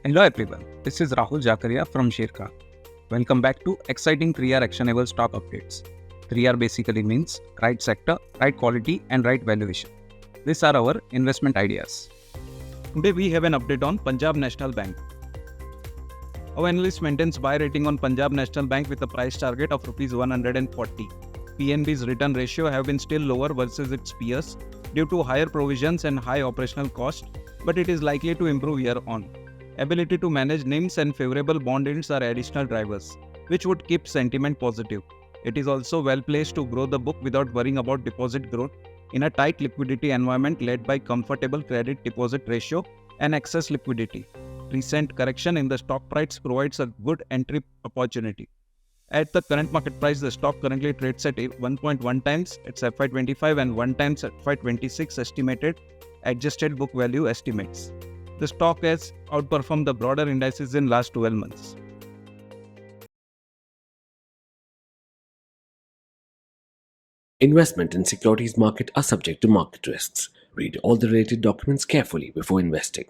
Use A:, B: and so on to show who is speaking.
A: Hello everyone, this is Rahul Jakaria from Sharekhan. Welcome back to exciting 3R actionable stock updates. 3R basically means right sector, right quality and right valuation. These are our investment ideas. Today we have an update on Punjab National Bank. Our analyst maintains buy rating on Punjab National Bank with a price target of Rs 140. PNB's return ratio have been still lower versus its peers due to higher provisions and high operational cost, but it is likely to improve year on. Ability to manage NIMs and favorable bond yields are additional drivers, which would keep sentiment positive. It is also well placed to grow the book without worrying about deposit growth in a tight liquidity environment led by comfortable credit deposit ratio and excess liquidity. Recent correction in the stock price provides a good entry opportunity. At the current market price, the stock currently trades at 1.1 times its FY25 and 1 times FY26 estimated adjusted book value estimates. The stock has outperformed the broader indices in last 12 months.
B: Investment in securities market are subject to market risks. Read all the related documents carefully before investing.